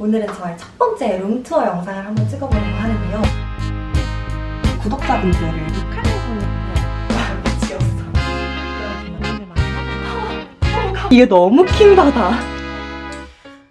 오늘은 저의 첫 번째 룸투어 영상을 한번 찍어보려고 하는데요. 구독자분들을 미치겠어. 이게 너무 킹받아.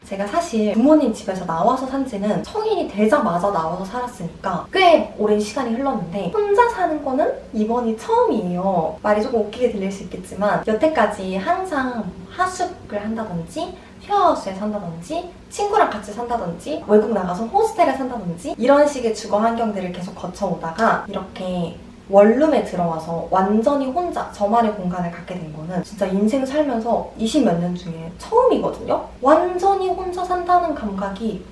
제가 사실 부모님 집에서 나와서 산 지는 성인이 되자마자 나와서 살았으니까 꽤 오랜 시간이 흘렀는데 혼자 사는 거는 이번이 처음이에요. 말이 조금 웃기게 들릴 수 있겠지만 여태까지 항상 하숙을 한다든지 쉐어하우스에 산다든지 친구랑 같이 산다든지 외국 나가서 호스텔에 산다든지 이런 식의 주거 환경들을 계속 거쳐오다가 이렇게 원룸에 들어와서 완전히 혼자 저만의 공간을 갖게 된 거는 진짜 인생 살면서 20몇 년 중에 처음이거든요? 완전히 혼자 산다는 감각이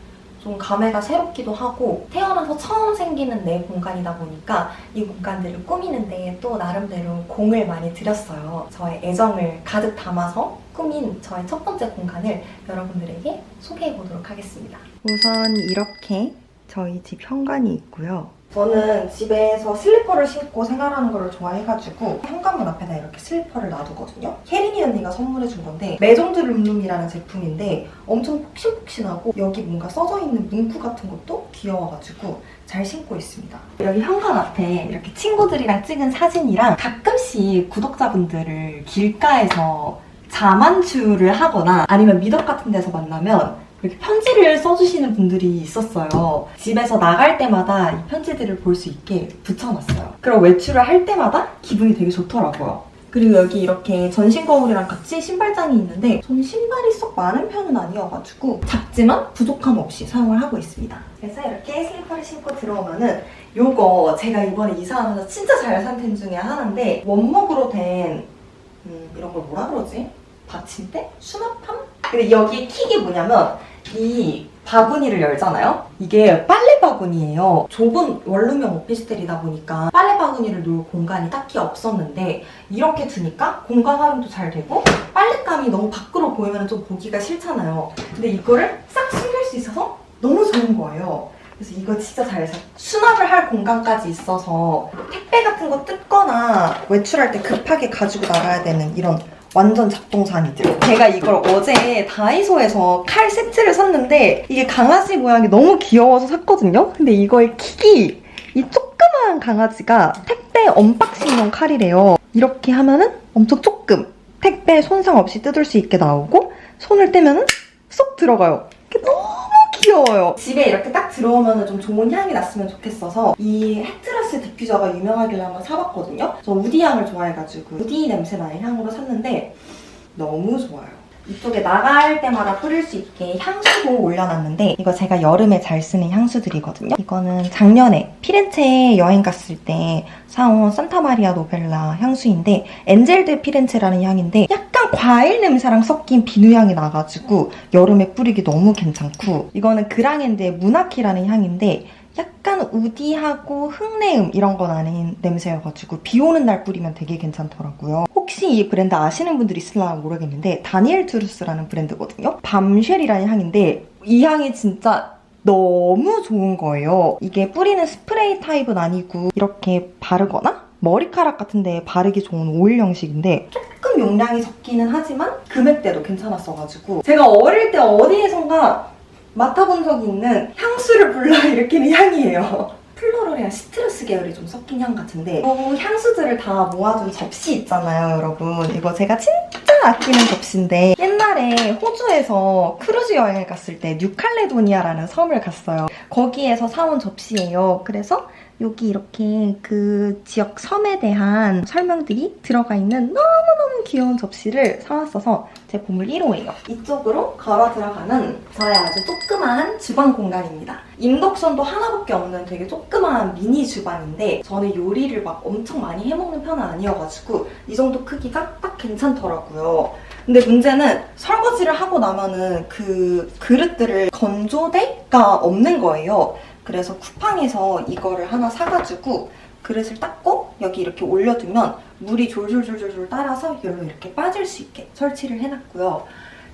좀 감회가 새롭기도 하고 태어나서 처음 생기는 내 공간이다 보니까 이 공간들을 꾸미는데 또 나름대로 공을 많이 들였어요. 저의 애정을 가득 담아서 꾸민 저의 첫 번째 공간을 여러분들에게 소개해보도록 하겠습니다. 우선 이렇게 저희 집 현관이 있고요. 저는 집에서 슬리퍼를 신고 생활하는 걸 좋아해가지고 현관문 앞에다 이렇게 슬리퍼를 놔두거든요. 혜린이 언니가 선물해준 건데 메종드 룸룸이라는 제품인데 엄청 폭신폭신하고 여기 뭔가 써져 있는 문구 같은 것도 귀여워가지고 잘 신고 있습니다. 여기 현관 앞에 이렇게 친구들이랑 찍은 사진이랑 가끔씩 구독자분들을 길가에서 자만추를 하거나 아니면 미덕 같은 데서 만나면 이렇게 편지를 써주시는 분들이 있었어요. 집에서 나갈 때마다 이 편지들을 볼 수 있게 붙여놨어요. 그럼 외출을 할 때마다 기분이 되게 좋더라고요. 그리고 여기 이렇게 전신 거울이랑 같이 신발장이 있는데 저는 신발이 썩 많은 편은 아니어가지고 작지만 부족함 없이 사용을 하고 있습니다. 그래서 이렇게 슬리퍼를 신고 들어오면은 요거 제가 이번에 이사하면서 진짜 잘 산 템 중에 하나인데 원목으로 된 이런 걸 뭐라 그러지? 받침대? 수납함? 근데 여기 킥이 뭐냐면 이 바구니를 열잖아요? 이게 빨래 바구니예요. 좁은 원룸형 오피스텔이다 보니까 빨래 바구니를 놓을 공간이 딱히 없었는데 이렇게 두니까 공간 활용도 잘 되고 빨랫감이 너무 밖으로 보이면 좀 보기가 싫잖아요. 근데 이거를 싹 숨길 수 있어서 너무 좋은 거예요. 그래서 이거 진짜 잘 샀어요. 수납을 할 공간까지 있어서 택배 같은 거 뜯거나 외출할 때 급하게 가지고 나가야 되는 이런 완전 작동산이들. 제가 이걸 어제 다이소에서 칼 세트를 샀는데 이게 강아지 모양이 너무 귀여워서 샀거든요? 근데 이거의 킥이 이 조그마한 강아지가 택배 언박싱용 칼이래요. 이렇게 하면은 엄청 조금 택배 손상 없이 뜯을 수 있게 나오고 손을 떼면은 쏙 들어가요. 이게 너무 귀여워요. 집에 이렇게 딱 들어오면 좀 좋은 향이 났으면 좋겠어서 이 헥트라스 디퓨저가 유명하길래 한번 사봤거든요. 저 우디 향을 좋아해가지고 우디 냄새 나는 향으로 샀는데 너무 좋아요. 이쪽에 나갈 때마다 뿌릴 수 있게 향수도 올려놨는데 이거 제가 여름에 잘 쓰는 향수들이거든요. 이거는 작년에 피렌체 여행 갔을 때 사온 산타마리아 노벨라 향수인데 엔젤 데 피렌체라는 향인데 약간 과일 냄새랑 섞인 비누향이 나가지고 여름에 뿌리기 너무 괜찮고 이거는 그랑앤드의 무나키라는 향인데 약간 우디하고 흙내음 이런 건 아닌 냄새여가지고 비 오는 날 뿌리면 되게 괜찮더라고요. 혹시 이 브랜드 아시는 분들이 있을까 모르겠는데 다니엘 투르스라는 브랜드거든요. 밤쉘이라는 향인데 이 향이 진짜 너무 좋은 거예요. 이게 뿌리는 스프레이 타입은 아니고 이렇게 바르거나 머리카락 같은 데에 바르기 좋은 오일 형식인데 조금 용량이 적기는 하지만 금액대도 괜찮았어가지고 제가 어릴 때 어디에선가 맡아본 적이 있는 향수를 불러일으키는 향이에요. 플로럴이랑 시트러스 계열이 좀 섞인 향 같은데 이 향수들을 다 모아둔 접시 있잖아요, 여러분. 이거 제가 진짜 아끼는 접시인데 옛날에 호주에서 크루즈 여행을 갔을 때 뉴칼레도니아라는 섬을 갔어요. 거기에서 사온 접시예요. 그래서 여기 이렇게 그 지역 섬에 대한 설명들이 들어가 있는 너무너무 귀여운 접시를 사왔어서 제 보물 1호예요. 이쪽으로 걸어 들어가면 저의 아주 조그마한 주방 공간입니다. 인덕션도 하나밖에 없는 되게 조그마한 미니 주방인데 저는 요리를 막 엄청 많이 해먹는 편은 아니어가지고 이 정도 크기가 딱 괜찮더라고요. 근데 문제는 설거지를 하고 나면은 그 그릇들을 건조대가 없는 거예요. 그래서 쿠팡에서 이거를 하나 사가지고 그릇을 닦고 여기 이렇게 올려두면 물이 졸졸졸졸 따라서 여기로 이렇게 빠질 수 있게 설치를 해놨고요.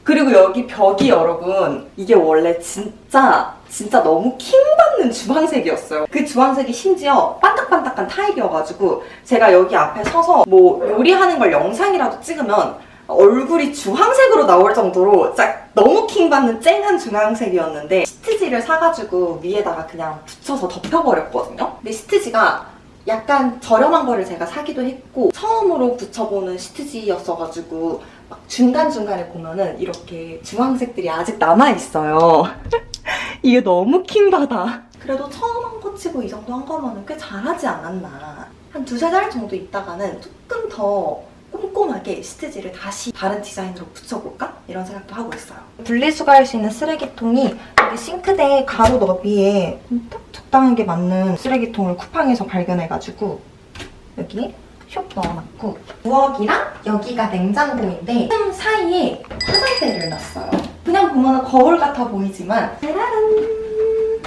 그리고 여기 벽이 여러분 이게 원래 진짜 너무 킹받는 주황색이었어요. 그 주황색이 심지어 반딱반딱한 타일이어가지고 제가 여기 앞에 서서 뭐 요리하는 걸 영상이라도 찍으면 얼굴이 주황색으로 나올 정도로 딱 너무 킹받는 쨍한 주황색이었는데 시트지를 사가지고 위에다가 그냥 붙여서 덮여버렸거든요. 근데 시트지가 약간 저렴한 거를 제가 사기도 했고 처음으로 붙여보는 시트지였어가지고 막 중간중간에 보면은 이렇게 주황색들이 아직 남아있어요. 이게 너무 킹받아. 그래도 처음 한 거 치고 이 정도 한 거면 꽤 잘하지 않았나. 한 두세 달 정도 있다가는 조금 더 꼼꼼하게 시트지를 다시 다른 디자인으로 붙여볼까? 이런 생각도 하고 있어요. 분리수거할 수 있는 쓰레기통이 여기 싱크대 가로 너비에 딱 적당하게 맞는 쓰레기통을 쿠팡에서 발견해가지고 여기에 숍 넣어놨고 부엌이랑 여기가 냉장고인데 틈 사이에 화장대를 놨어요. 그냥 보면 거울 같아 보이지만 짜라란!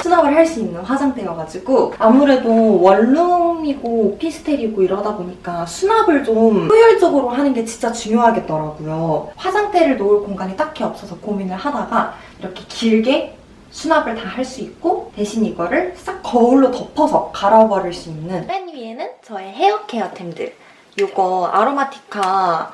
수납을 할 수 있는 화장대여가지고 아무래도 원룸이고 오피스텔이고 이러다 보니까 수납을 좀 효율적으로 하는 게 진짜 중요하겠더라고요. 화장대를 놓을 공간이 딱히 없어서 고민을 하다가 이렇게 길게 수납을 다 할 수 있고 대신 이거를 싹 거울로 덮어서 갈아버릴 수 있는 맨 위에는 저의 헤어 케어템들. 이거 아로마티카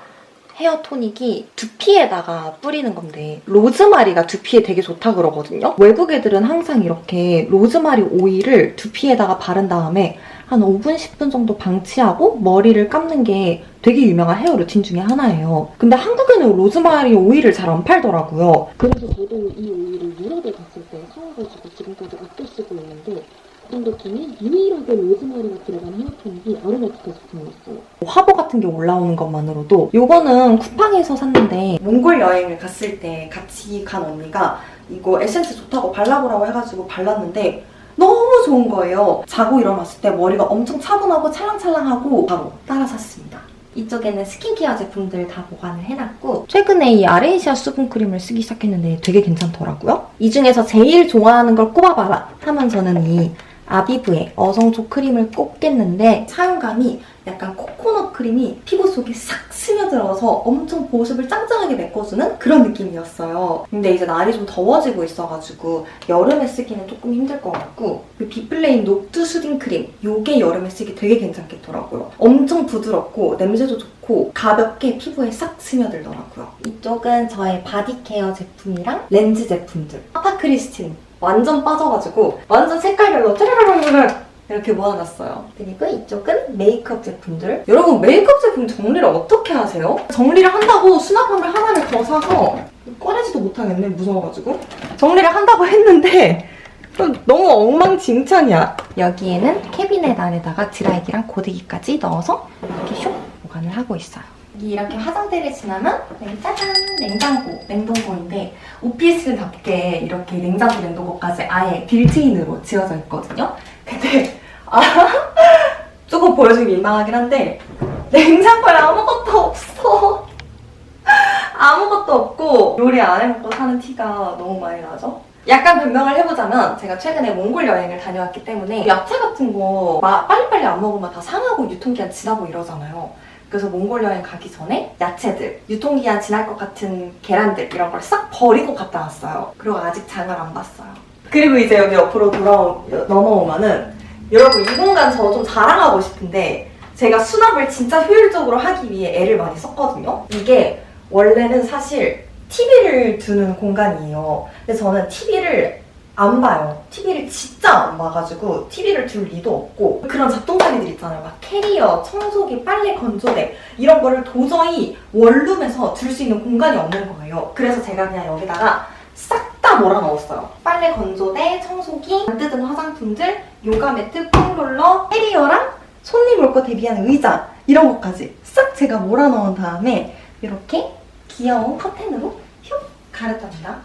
헤어 토닉이 두피에다가 뿌리는 건데 로즈마리가 두피에 되게 좋다 그러거든요. 외국 애들은 항상 이렇게 로즈마리 오일을 두피에다가 바른 다음에 한 5분, 10분 정도 방치하고 머리를 감는 게 되게 유명한 헤어 루틴 중에 하나예요. 근데 한국에는 로즈마리 오일을 잘 안 팔더라고요. 그래서 저도 이 오일을 유럽에 갔을 때 사와가지고 지금까지 아껴 쓰고 있는데 그런 것 중에 유일하게 로즈마리가 들어간 헤어톤이 아로마티카 제품이었어요. 화보 같은 게 올라오는 것만으로도 이거는 쿠팡에서 샀는데 몽골 여행을 갔을 때 같이 간 언니가 이거 에센스 좋다고 발라보라고 해가지고 발랐는데 너무 좋은 거예요. 자고 일어났을 때 머리가 엄청 차분하고 찰랑찰랑하고 바로 따라 샀습니다. 이쪽에는 스킨케어 제품들 다 보관을 해놨고 최근에 이 아레이시아 수분크림을 쓰기 시작했는데 되게 괜찮더라고요. 이 중에서 제일 좋아하는 걸 꼽아봐라 하면 저는 이 아비브의 어성초 크림을 꼽겠는데 사용감이 약간 코코넛 크림이 피부 속에 싹 스며들어서 엄청 보습을 짱짱하게 메꿔주는 그런 느낌이었어요. 근데 이제 날이 좀 더워지고 있어가지고 여름에 쓰기는 조금 힘들 것 같고 그 비플레인 녹두 수딩 크림 이게 여름에 쓰기 되게 괜찮겠더라고요. 엄청 부드럽고 냄새도 좋고 가볍게 피부에 싹 스며들더라고요. 이쪽은 저의 바디케어 제품이랑 렌즈 제품들 파파크리스틴 완전 빠져가지고 완전 색깔별로 쭈르르르르 이렇게 모아놨어요. 그리고 이쪽은 메이크업 제품들. 여러분 메이크업 제품 정리를 어떻게 하세요? 정리를 한다고 수납함을 하나를 더 사서 꺼내지도 못하겠네 무서워가지고 정리를 한다고 했는데 너무 엉망진창이야. 여기에는 캐비넷 안에다가 드라이기랑 고데기까지 넣어서 이렇게 슉 보관을 하고 있어요. 이렇게 화장대를 지나면 여기 짜잔! 냉장고, 냉동고인데 오피스답게 이렇게 냉장고, 냉동고까지 아예 빌트인으로 지어져 있거든요. 근데 조금 보여주기 민망하긴 한데 냉장고에 아무것도 없어. 아무것도 없고 요리 안 해먹고 사는 티가 너무 많이 나죠? 약간 변명을 해보자면 제가 최근에 몽골 여행을 다녀왔기 때문에 야채 같은 거 빨리빨리 안 먹으면 다 상하고 유통기한 지나고 이러잖아요. 그래서 몽골 여행 가기 전에 야채들, 유통기한 지날 것 같은 계란들 이런 걸 싹 버리고 갔다 왔어요. 그리고 아직 장을 안 봤어요. 그리고 이제 여기 옆으로 넘어오면은 여러분 이 공간 저 좀 자랑하고 싶은데 제가 수납을 진짜 효율적으로 하기 위해 애를 많이 썼거든요. 이게 원래는 사실 TV를 두는 공간이에요. 근데 저는 TV를 안 봐요. TV를 진짜 안 봐가지고 TV를 둘 리도 없고 그런 잡동사니들 있잖아요. 막 캐리어, 청소기, 빨래 건조대 이런 거를 도저히 원룸에서 둘 수 있는 공간이 없는 거예요. 그래서 제가 그냥 여기다가 싹 다 몰아넣었어요. 빨래 건조대, 청소기, 안 뜯은 화장품들, 요가 매트, 폼롤러, 캐리어랑 손님 올 거 대비한 의자 이런 것까지 싹 제가 몰아넣은 다음에 이렇게 귀여운 커튼으로 슉 가렸답니다.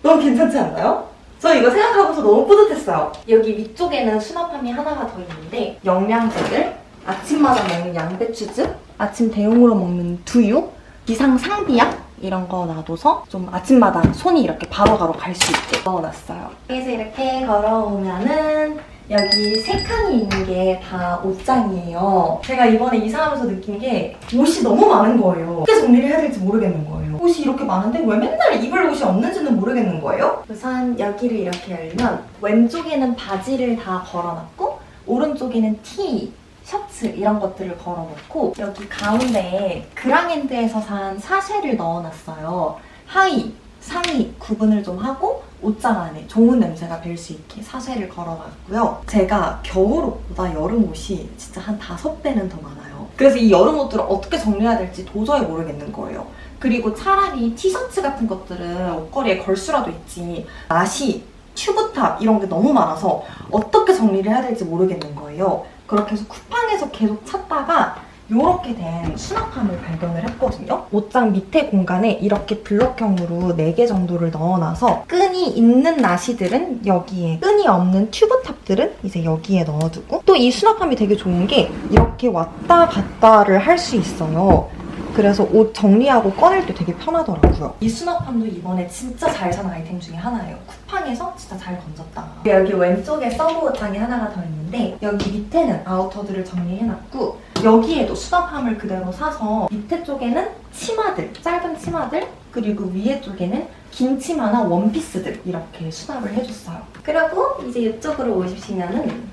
너무 괜찮지 않나요? 저 이거 생각하고서 너무 뿌듯했어요. 여기 위쪽에는 수납함이 하나가 더 있는데 영양제들, 아침마다 먹는 양배추즙, 아침 대용으로 먹는 두유, 기상 상비약 이런 거 놔둬서 좀 아침마다 손이 이렇게 바로바로 갈 수 있게 넣어놨어요. 그래서 이렇게 걸어오면은 여기 세 칸이 있는 게 다 옷장이에요. 제가 이번에 이사하면서 느낀 게 옷이 너무 많은 거예요. 어떻게 정리를 해야 될지 모르겠는 거예요. 옷이 이렇게 많은데 왜 맨날 입을 옷이 없는지는 모르겠는 거예요. 우선 여기를 이렇게 열면 왼쪽에는 바지를 다 걸어놨고 오른쪽에는 티, 셔츠 이런 것들을 걸어놓고 여기 가운데에 그랑핸드에서 산 사쉐를 넣어놨어요. 하의, 상의 구분을 좀 하고 옷장 안에 좋은 냄새가 별 수 있게 사쇠를 걸어놨고요. 제가 겨울옷보다 여름옷이 진짜 한 5배는 더 많아요. 그래서 이 여름옷들을 어떻게 정리해야 될지 도저히 모르겠는 거예요. 그리고 차라리 티셔츠 같은 것들은 옷걸이에 걸 수라도 있지, 나시, 튜브탑 이런 게 너무 많아서 어떻게 정리를 해야 될지 모르겠는 거예요. 그렇게 해서 쿠팡에서 계속 찾다가 이렇게 된 수납함을 발견을 했거든요. 옷장 밑에 공간에 이렇게 블럭형으로 4개 정도를 넣어놔서 끈이 있는 나시들은 여기에, 끈이 없는 튜브탑들은 이제 여기에 넣어두고, 또 이 수납함이 되게 좋은 게 이렇게 왔다 갔다를 할 수 있어요. 그래서 옷 정리하고 꺼낼 때 되게 편하더라고요. 이 수납함도 이번에 진짜 잘 산 아이템 중에 하나예요. 쿠팡에서 진짜 잘 건졌다. 여기 왼쪽에 서브 옷장이 하나가 더 있는데 여기 밑에는 아우터들을 정리해놨고, 여기에도 수납함을 그대로 사서 밑에 쪽에는 치마들, 짧은 치마들, 그리고 위에 쪽에는 긴 치마나 원피스들 이렇게 수납을 해줬어요. 그리고 이제 이쪽으로 오시면은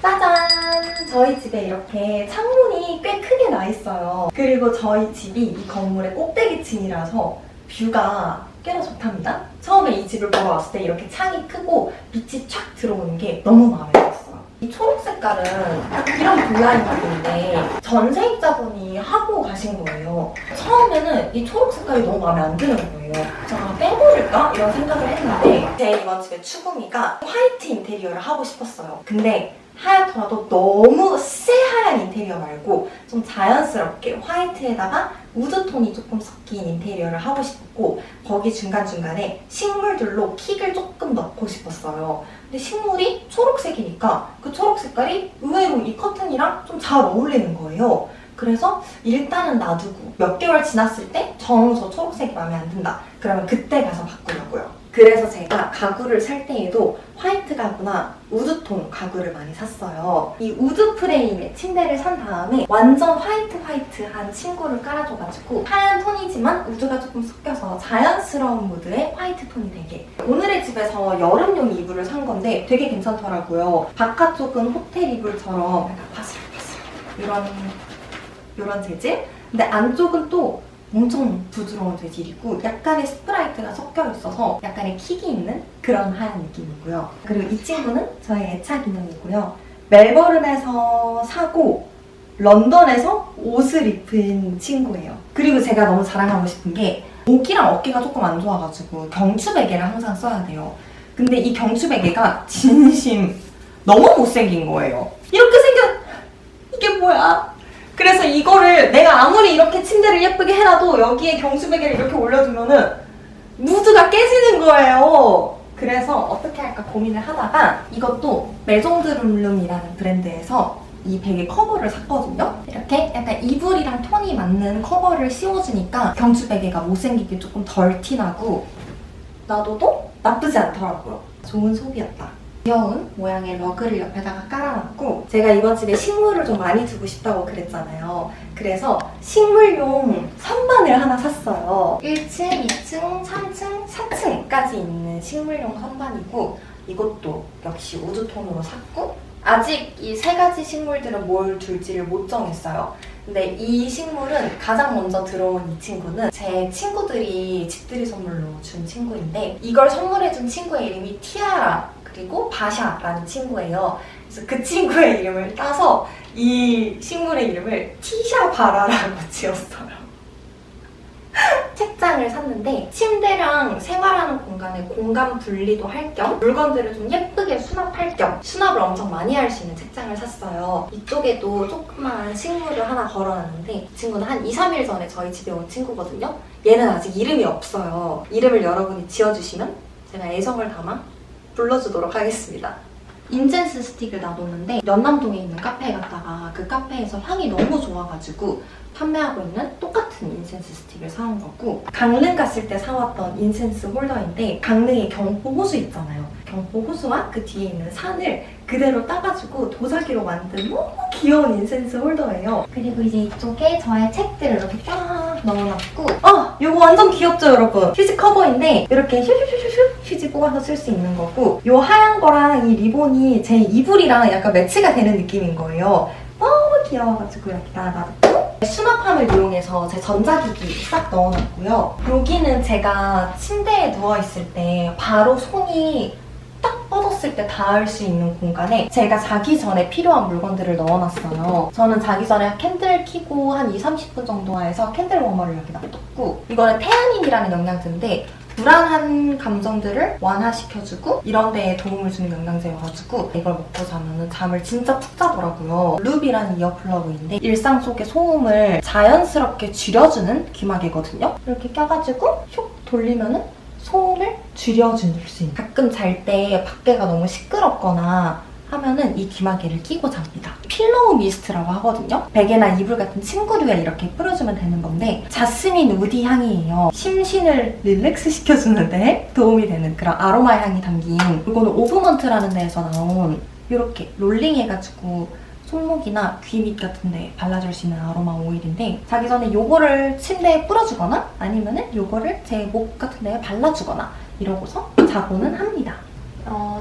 짜잔! 저희 집에 이렇게 창문이 꽤 크게 나 있어요. 그리고 저희 집이 이 건물의 꼭대기층이라서 뷰가 꽤나 좋답니다. 처음에 이 집을 보러 왔을 때 이렇게 창이 크고 빛이 촥 들어오는 게 너무 마음에 들었어요. 이 초록 색깔은 이런 블라인드인데 전세입자분이 하고 가신 거예요. 처음에는 이 초록 색깔이 너무 마음에 안 드는 거예요. 자, 빼버릴까? 이런 생각을 했는데 제 이번 집의 추구미가 화이트 인테리어를 하고 싶었어요. 근데 하얗더라도 너무 새하얀 인테리어 말고 좀 자연스럽게 화이트에다가 우드톤이 조금 섞인 인테리어를 하고 싶었고, 거기 중간중간에 식물들로 킥을 조금 넣고 싶었어요. 근데 식물이 초록색이니까 그 초록 색깔이 의외로 이 커튼이랑 좀 잘 어울리는 거예요. 그래서 일단은 놔두고 몇 개월 지났을 때 정 저 초록색이 마음에 안 든다. 그러면 그때 가서 바꾸려고요. 그래서 제가 가구를 살 때에도 화이트 가구나 우드톤 가구를 많이 샀어요. 이 우드 프레임의 침대를 산 다음에 완전 화이트한 침구를 깔아줘가지고 하얀 톤이지만 우드가 조금 섞여서 자연스러운 무드의 화이트 톤이 되게. 오늘의 집에서 여름용 이불을 산 건데 되게 괜찮더라고요. 바깥쪽은 호텔 이불처럼 약간 바스락바스락 이런 재질? 근데 안쪽은 또 엄청 부드러운 재질이고 약간의 스프라이트가 섞여 있어서 약간의 킥이 있는 그런 하얀 느낌이고요. 그리고 이 친구는 저의 애착 인형이고요. 멜버른에서 사고 런던에서 옷을 입은 친구예요. 그리고 제가 너무 자랑하고 싶은 게 목이랑 어깨가 조금 안 좋아가지고 경추 베개를 항상 써야 돼요. 근데 이 경추 베개가 진심 너무 못생긴 거예요. 이렇게 생겨... 이게 뭐야? 그래서 이거를 내가 아무리 이렇게 침대를 예쁘게 해놔도 여기에 경수베개를 이렇게 올려두면은 무드가 깨지는 거예요. 그래서 어떻게 할까 고민을 하다가 이것도 메종드룸룸이라는 브랜드에서 이 베개 커버를 샀거든요. 이렇게 약간 이불이랑 톤이 맞는 커버를 씌워주니까 경추베개가 못생기게 조금 덜 티나고 놔둬도 나쁘지 않더라고요. 좋은 소비였다. 귀여운 모양의 러그를 옆에다가 깔아놨고, 제가 이번 집에 식물을 좀 많이 두고 싶다고 그랬잖아요. 그래서 식물용 선반을 하나 샀어요. 1층, 2층, 3층, 4층까지 있는 식물용 선반이고, 이것도 역시 우드톤으로 샀고, 아직 이 3가지 식물들은 뭘 둘지를 못 정했어요. 근데 이 식물은 가장 먼저 들어온 이 친구는 제 친구들이 집들이 선물로 준 친구인데, 이걸 선물해준 친구의 이름이 티아라 그리고 바샤라는 친구예요. 그래서 그 친구의 이름을 따서 이 식물의 이름을 티샤바라라고 지었어요. 책장을 샀는데 침대랑 생활하는 공간에 공간 분리도 할 겸 물건들을 좀 예쁘게 수납할 겸 수납을 엄청 많이 할 수 있는 책장을 샀어요. 이쪽에도 조그만 식물을 하나 걸어놨는데 이 친구는 한 2-3일 전에 저희 집에 온 친구거든요. 얘는 아직 이름이 없어요. 이름을 여러분이 지어주시면 제가 애정을 담아 불러주도록 하겠습니다. 인센스 스틱을 놔뒀는데 연남동에 있는 카페에 갔다가 그 카페에서 향이 너무 좋아가지고 판매하고 있는 똑같은 인센스 스틱을 사온 거고, 강릉 갔을 때 사왔던 인센스 홀더인데 강릉에 경포 호수 있잖아요. 경포 호수와 그 뒤에 있는 산을 그대로 따가지고 도자기로 만든 너무 귀여운 인센스 홀더예요. 그리고 이제 이쪽에 저의 책들을 이렇게 쫙 넣어놨고, 이거 완전 귀엽죠 여러분? 휴지 커버인데 이렇게 슈슈슈슈 휴지 뽑아서 쓸 수 있는 거고, 이 하얀 거랑 이 리본이 제 이불이랑 약간 매치가 되는 느낌인 거예요. 너무 귀여워가지고 이렇게 놔뒀고, 수납함을 이용해서 제 전자기기 싹 넣어놨고요. 여기는 제가 침대에 누워있을 때 바로 손이 딱 뻗었을 때 닿을 수 있는 공간에 제가 자기 전에 필요한 물건들을 넣어놨어요. 저는 자기 전에 캔들 켜고 한 20-30분 정도 해서 캔들 워머를 여기 놔뒀고, 이거는 테아닌이라는 영양제인데 불안한 감정들을 완화시켜주고 이런 데에 도움을 주는 영양제여가지고 이걸 먹고 자면 잠을 진짜 푹 자더라고요. 룹이라는 이어플러그인데 일상 속의 소음을 자연스럽게 줄여주는 귀마개거든요. 이렇게 껴가지고 슉 돌리면은 소음을 줄여줄 수 있는. 가끔 잘 때 밖에가 너무 시끄럽거나 하면은 이 귀마개를 끼고 잡니다. 필로우 미스트라고 하거든요. 베개나 이불 같은 침구류에 이렇게 뿌려주면 되는 건데 자스민 우디 향이에요. 심신을 릴렉스 시켜주는데 도움이 되는 그런 아로마 향이 담긴, 이거는 오브먼트라는 데에서 나온 이렇게 롤링해가지고 손목이나 귀 밑 같은 데 발라줄 수 있는 아로마 오일인데 자기 전에 이거를 침대에 뿌려주거나 아니면은 이거를 제 목 같은 데에 발라주거나 이러고서 자고는 합니다.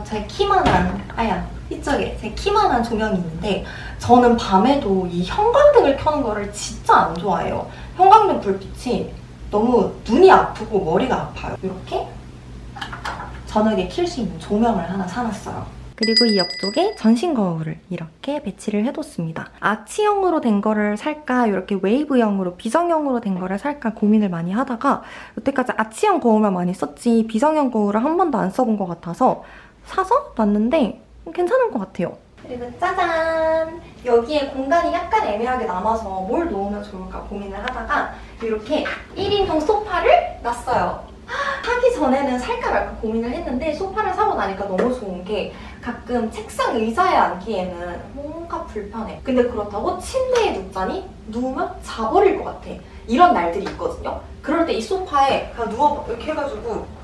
제 키만한, 이쪽에 제 키만한 조명이 있는데 저는 밤에도 이 형광등을 켜는 거를 진짜 안 좋아해요. 형광등 불빛이 너무 눈이 아프고 머리가 아파요. 이렇게 저녁에 킬 수 있는 조명을 하나 사놨어요. 그리고 이 옆쪽에 전신 거울을 이렇게 배치를 해뒀습니다. 아치형으로 된 거를 살까 이렇게 웨이브형으로 비정형으로 된 거를 살까 고민을 많이 하다가 여태까지 아치형 거울만 많이 썼지 비정형 거울을 한 번도 안 써본 것 같아서 사서 놨는데 괜찮은 것 같아요. 그리고 짜잔! 여기에 공간이 약간 애매하게 남아서 뭘 놓으면 좋을까 고민을 하다가 이렇게 1인용 소파를 놨어요. 하기 전에는 살까 말까 고민을 했는데 소파를 사고 나니까 너무 좋은 게 가끔 책상 의자에 앉기에는 뭔가 불편해. 근데 그렇다고 침대에 눕자니 누우면 자버릴 것 같아. 이런 날들이 있거든요. 그럴 때 이 소파에 그냥 누워 이렇게 해가지고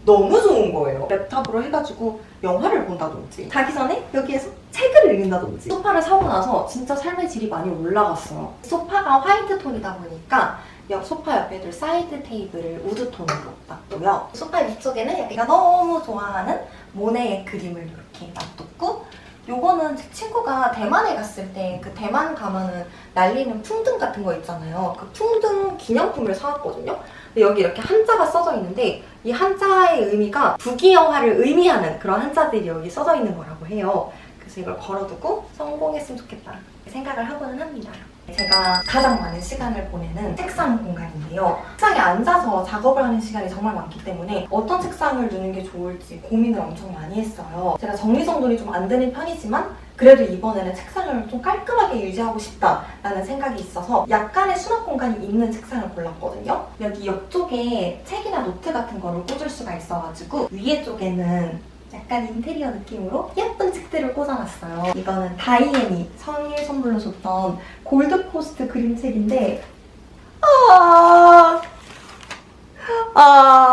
너무 좋은 거예요. 랩탑으로 해가지고 영화를 본다든지 자기 전에 여기에서 책을 읽는다든지. 소파를 사고 나서 진짜 삶의 질이 많이 올라갔어요. 소파가 화이트 톤이다 보니까 소파 옆에 둘 사이드 테이블을 우드톤으로 놨고요. 소파 위쪽에는 제가 너무 좋아하는 모네의 그림을 이렇게 놔뒀고, 요거는 제 친구가 대만에 갔을 때 그 대만 가면은 날리는 풍등 같은 거 있잖아요. 그 풍등 기념품을 사왔거든요. 근데 여기 이렇게 한자가 써져 있는데 이 한자의 의미가 부귀영화를 의미하는 그런 한자들이 여기 써져 있는 거라고 해요. 그래서 이걸 걸어두고 성공했으면 좋겠다 생각을 하고는 합니다. 제가 가장 많은 시간을 보내는 책상 공간인데요. 책상에 앉아서 작업을 하는 시간이 정말 많기 때문에 어떤 책상을 두는 게 좋을지 고민을 엄청 많이 했어요. 제가 정리정돈이 좀 안 되는 편이지만 그래도 이번에는 책상을 좀 깔끔하게 유지하고 싶다라는 생각이 있어서 약간의 수납 공간이 있는 책상을 골랐거든요. 여기 옆쪽에 책이나 노트 같은 거를 꽂을 수가 있어가지고 위에 쪽에는 약간 인테리어 느낌으로 예쁜 책들을 꽂아놨어요. 이거는 다이앤이 생일 선물로 줬던 골드포스트 그림책인데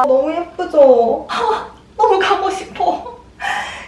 너무 예쁘죠? 너무 가고 싶어.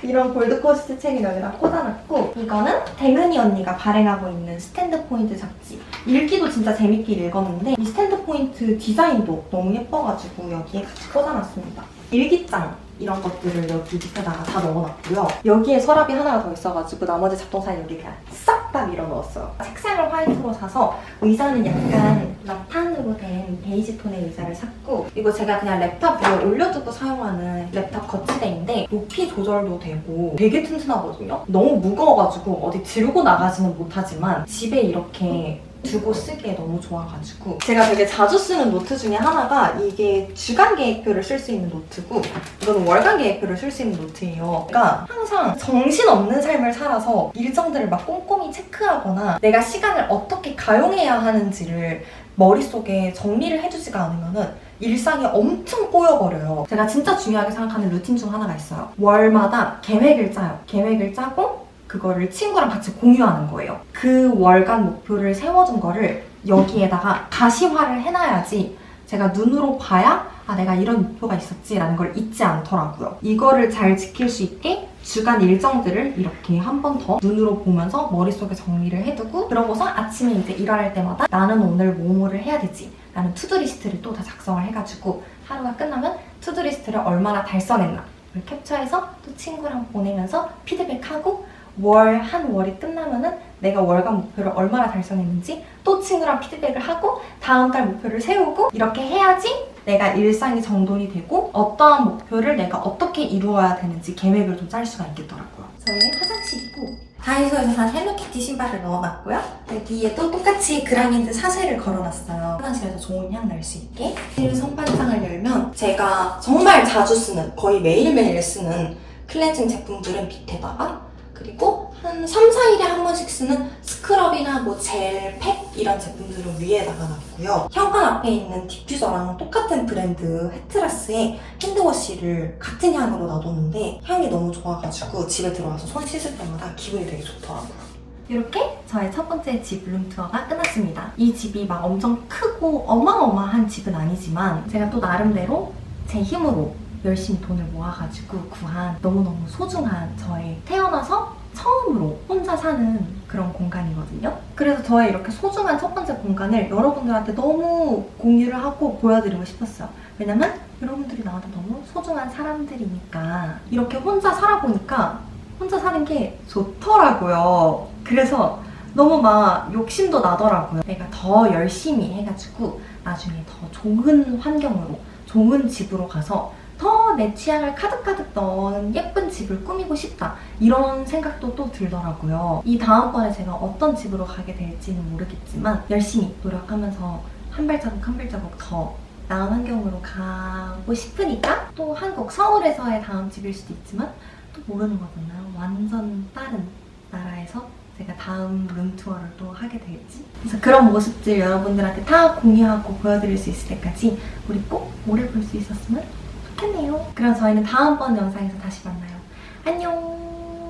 이런 골드포스트 책을 여기다 꽂아놨고, 이거는 댕은이 언니가 발행하고 있는 스탠드 포인트 잡지. 읽기도 진짜 재밌게 읽었는데 이 스탠드 포인트 디자인도 너무 예뻐가지고 여기에 같이 꽂아놨습니다. 일기장 이런 것들을 여기 밑에다가 다 넣어놨고요. 여기에 서랍이 하나가 더 있어가지고 나머지 잡동사니 여기 그냥 싹 다 밀어넣었어요. 책상을 화이트로 사서 의자는 약간 라탄으로 된 베이지 톤의 의자를 샀고, 이거 제가 그냥 랩탑 위에 올려두고 사용하는 랩탑 거치대인데 높이 조절도 되고 되게 튼튼하거든요. 너무 무거워가지고 어디 들고 나가지는 못하지만 집에 이렇게 두고 쓰기에 너무 좋아가지고 제가 되게 자주 쓰는 노트 중에 하나가 이게 주간 계획표를 쓸 수 있는 노트고 이거는 월간 계획표를 쓸 수 있는 노트예요. 그러니까 항상 정신없는 삶을 살아서 일정들을 막 꼼꼼히 체크하거나 내가 시간을 어떻게 가용해야 하는지를 머릿속에 정리를 해주지가 않으면은 일상이 엄청 꼬여버려요. 제가 진짜 중요하게 생각하는 루틴 중 하나가 있어요. 월마다 계획을 짜요. 계획을 짜고 그거를 친구랑 같이 공유하는 거예요. 그 월간 목표를 세워둔 거를 여기에다가 가시화를 해놔야지 제가 눈으로 봐야 내가 이런 목표가 있었지 라는 걸 잊지 않더라고요. 이거를 잘 지킬 수 있게 주간 일정들을 이렇게 한 번 더 눈으로 보면서 머릿속에 정리를 해두고, 그러고서 아침에 이제 일어날 때마다 나는 오늘 뭐뭐를 해야 되지 라는 투두리스트를 또 다 작성을 해가지고 하루가 끝나면 투두리스트를 얼마나 달성했나 를 캡처해서 또 친구랑 보내면서 피드백하고 한 월이 끝나면은 내가 월간 목표를 얼마나 달성했는지 또 친구랑 피드백을 하고 다음 달 목표를 세우고 이렇게 해야지 내가 일상이 정돈이 되고 어떠한 목표를 내가 어떻게 이루어야 되는지 계획을 좀 짤 수가 있겠더라고요. 저희 화장실이고 다이소에서 산 헬로키티 신발을 넣어놨고요. 여기에도 똑같이 그라니드 사세를 걸어놨어요. 화장실에서 좋은 향 날 수 있게. 실 선반상을 열면 제가 정말 자주 쓰는, 거의 매일매일 쓰는 클렌징 제품들은 밑에다가, 그리고 한 3, 4일에 한 번씩 쓰는 스크럽이나 뭐 젤, 팩 이런 제품들은 위에다가 놨고요. 현관 앞에 있는 디퓨저랑 똑같은 브랜드 헤트라스의 핸드워시를 같은 향으로 놔뒀는데 향이 너무 좋아가지고 집에 들어와서 손 씻을 때마다 기분이 되게 좋더라고요. 이렇게 저의 첫 번째 집 룸투어가 끝났습니다. 이 집이 막 엄청 크고 어마어마한 집은 아니지만 제가 또 나름대로 제 힘으로 열심히 돈을 모아가지고 구한 너무너무 소중한 저의 태어나서 처음으로 혼자 사는 그런 공간이거든요. 그래서 저의 이렇게 소중한 첫 번째 공간을 여러분들한테 너무 공유를 하고 보여드리고 싶었어요. 왜냐면 여러분들이 나한테 너무 소중한 사람들이니까. 이렇게 혼자 살아보니까 혼자 사는 게 좋더라고요. 그래서 너무 막 욕심도 나더라고요. 내가 더 열심히 해가지고 나중에 더 좋은 환경으로, 좋은 집으로 가서 더 내 취향을 가득가득 넣은 예쁜 집을 꾸미고 싶다, 이런 생각도 또 들더라고요. 이 다음번에 제가 어떤 집으로 가게 될지는 모르겠지만 열심히 노력하면서 한 발자국 한 발자국 더 나은 환경으로 가고 싶으니까, 또 한국 서울에서의 다음 집일 수도 있지만 또 모르는 거잖아요. 완전 다른 나라에서 제가 다음 룸투어를 또 하게 될지. 그래서 그런 모습들 여러분들한테 다 공유하고 보여드릴 수 있을 때까지 우리 꼭 오래 볼 수 있었으면 좋겠네요. 그럼 저희는 다음번 영상에서 다시 만나요. 안녕!